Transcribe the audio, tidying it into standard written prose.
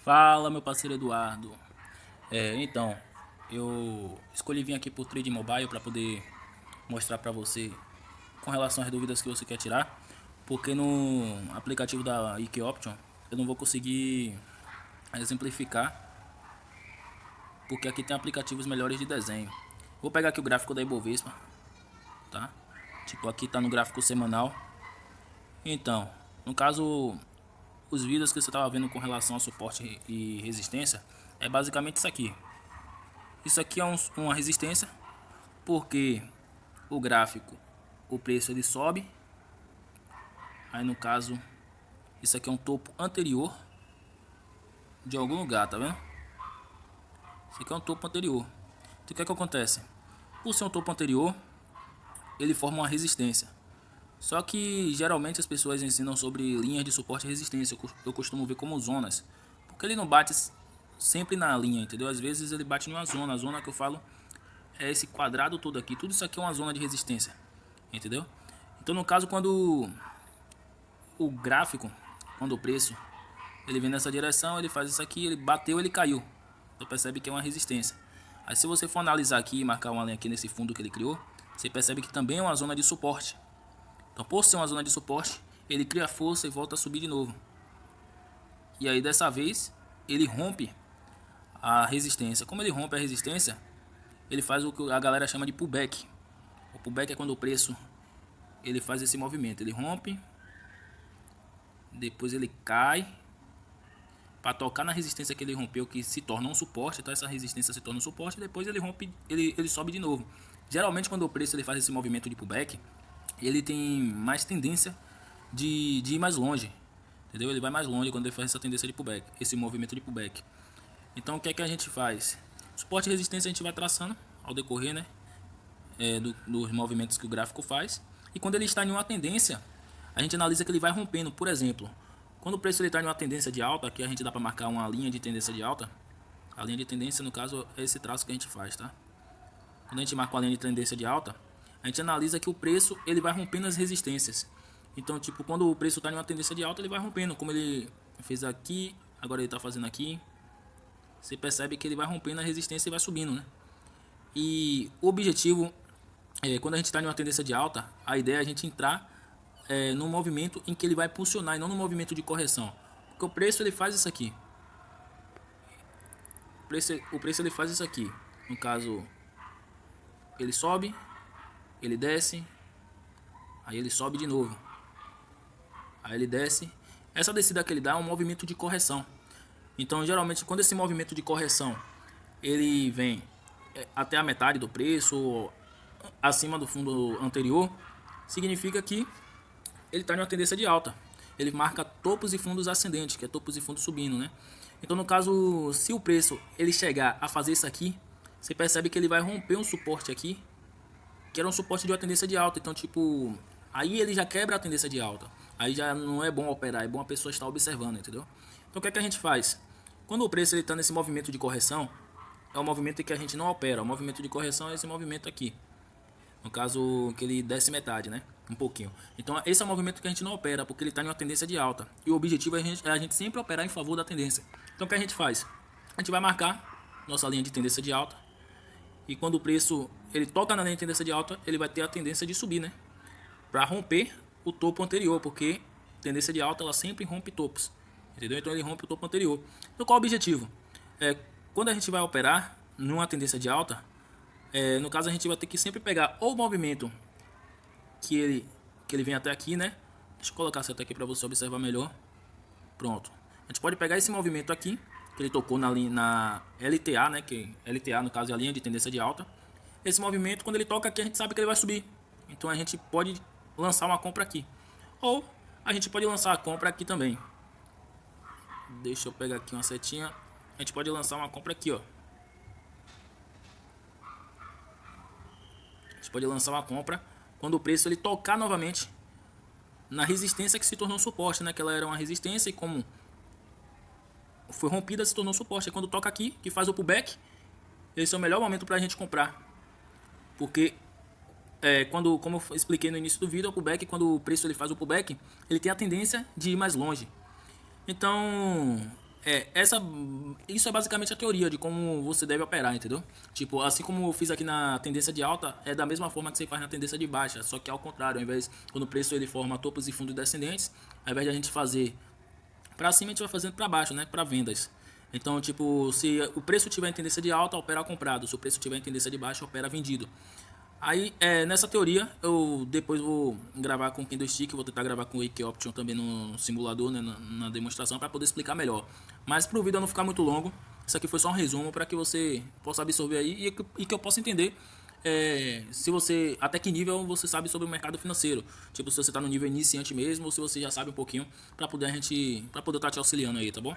Fala, meu parceiro Eduardo. Então, eu escolhi vir aqui por Trade Mobile para poder mostrar para você com relação às dúvidas que você quer tirar, porque no aplicativo da IK Option eu não vou conseguir exemplificar, porque aqui tem aplicativos melhores de desenho. Vou pegar aqui o gráfico da Ibovespa, tá? Tipo, aqui tá no gráfico semanal. Então, no caso, os vídeos que você estava vendo com relação a suporte e resistência é basicamente isso aqui. Isso aqui é uma resistência, porque o gráfico, o preço ele sobe. Aí no caso, isso aqui é um topo anterior de algum lugar, tá vendo? Isso aqui é um topo anterior. Então o que é que acontece? Por ser um topo anterior, ele forma uma resistência. Só que geralmente as pessoas ensinam sobre linhas de suporte e resistência. Eu costumo ver como zonas, porque ele não bate sempre na linha, entendeu? Às vezes ele bate numa zona. A zona que eu falo é esse quadrado todo aqui. Tudo isso aqui é uma zona de resistência, entendeu? Então no caso, quando o gráfico, quando o preço ele vem nessa direção, ele faz isso aqui, ele bateu, ele caiu. Então percebe que é uma resistência. Aí se você for analisar aqui e marcar uma linha aqui nesse fundo que ele criou, você percebe que também é uma zona de suporte. Então por ser uma zona de suporte, ele cria força e volta a subir de novo. E aí dessa vez ele rompe a resistência. Como ele rompe a resistência, ele faz o que a galera chama de pullback. O pullback é quando o preço ele faz esse movimento, ele rompe, depois ele cai para tocar na resistência que ele rompeu, que se torna um suporte. Então essa resistência se torna um suporte, depois ele rompe, ele sobe de novo. Geralmente quando o preço ele faz esse movimento de pullback, ele tem mais tendência de ir mais longe, entendeu? Ele vai mais longe quando ele faz essa tendência de pullback, esse movimento de pullback. Então o que é que a gente faz? Suporte e resistência a gente vai traçando ao decorrer, né? Dos movimentos que o gráfico faz. E quando ele está em uma tendência, a gente analisa que ele vai rompendo. Por exemplo, quando o preço está em uma tendência de alta, aqui a gente dá para marcar uma linha de tendência de alta. A linha de tendência, no caso, é esse traço que a gente faz, tá? Quando a gente marca uma linha de tendência de alta, a gente analisa que o preço ele vai rompendo as resistências. Então, tipo, quando o preço está em uma tendência de alta, ele vai rompendo, como ele fez aqui, agora ele está fazendo aqui. Você percebe que ele vai rompendo a resistência e vai subindo, né? E o objetivo quando a gente está em uma tendência de alta, a ideia é a gente entrar no movimento em que ele vai impulsionar e não no movimento de correção. Porque o preço ele faz isso aqui. O preço ele faz isso aqui. No caso, ele sobe, ele desce, aí ele sobe de novo. Aí ele desce. Essa descida que ele dá é um movimento de correção. Então, geralmente, quando esse movimento de correção ele vem até a metade do preço ou acima do fundo anterior, significa que ele está em uma tendência de alta. Ele marca topos e fundos ascendentes, que é topos e fundos subindo, né? Então, no caso, se o preço ele chegar a fazer isso aqui, você percebe que ele vai romper um suporte aqui, que era um suporte de uma tendência de alta. Então, tipo, aí ele já quebra a tendência de alta. Aí já não é bom operar, é bom a pessoa estar observando, entendeu? Então, o que é que a gente faz? Quando o preço está nesse movimento de correção, é um movimento em que a gente não opera. O movimento de correção é esse movimento aqui. No caso, que ele desce metade, né? Um pouquinho. Então, esse é o movimento que a gente não opera, porque ele está em uma tendência de alta. E o objetivo é a gente sempre operar em favor da tendência. Então, o que a gente faz? A gente vai marcar nossa linha de tendência de alta. E quando o preço ele toca na linha de tendência de alta, ele vai ter a tendência de subir, né? Para romper o topo anterior, porque tendência de alta ela sempre rompe topos. Entendeu? Então, ele rompe o topo anterior. Então, qual é o objetivo? Quando a gente vai operar numa tendência de alta, no caso a gente vai ter que sempre pegar o movimento que ele vem até aqui, né? Deixa eu colocar certo aqui para você observar melhor. Pronto. A gente pode pegar esse movimento aqui, que ele tocou na LTA, né? Que LTA no caso é a linha de tendência de alta. Esse movimento, quando ele toca aqui, a gente sabe que ele vai subir. Então a gente pode lançar uma compra aqui. Ou a gente pode lançar a compra aqui também. Deixa eu pegar aqui uma setinha. A gente pode lançar uma compra aqui, ó. A gente pode lançar uma compra quando o preço ele tocar novamente na resistência que se tornou suporte, né? Que ela era uma resistência e como foi rompida se tornou suporte. É quando toca aqui, que faz o pullback, esse é o melhor momento para a gente comprar. Porque como eu expliquei no início do vídeo, o pullback, quando o preço ele faz o pullback, ele tem a tendência de ir mais longe. Então, Isso é basicamente a teoria de como você deve operar, entendeu? Tipo, assim como eu fiz aqui na tendência de alta, é da mesma forma que você faz na tendência de baixa, só que ao contrário, ao invés, quando o preço ele forma topos e fundos descendentes, ao invés de a gente fazer para cima, a gente vai fazendo para baixo, né, para vendas. Então, tipo, se o preço tiver em tendência de alta, opera comprado, se o preço tiver em tendência de baixa, opera vendido. Aí, nessa teoria, eu depois vou gravar com o Candlestick, vou tentar gravar com o Wake Option também no simulador, né, na demonstração, para poder explicar melhor. Mas para o vídeo não ficar muito longo, isso aqui foi só um resumo para que você possa absorver aí e que eu possa entender se você, até que nível você sabe sobre o mercado financeiro. Tipo, se você está no nível iniciante mesmo ou se você já sabe um pouquinho para poder para poder estar te auxiliando aí, tá bom?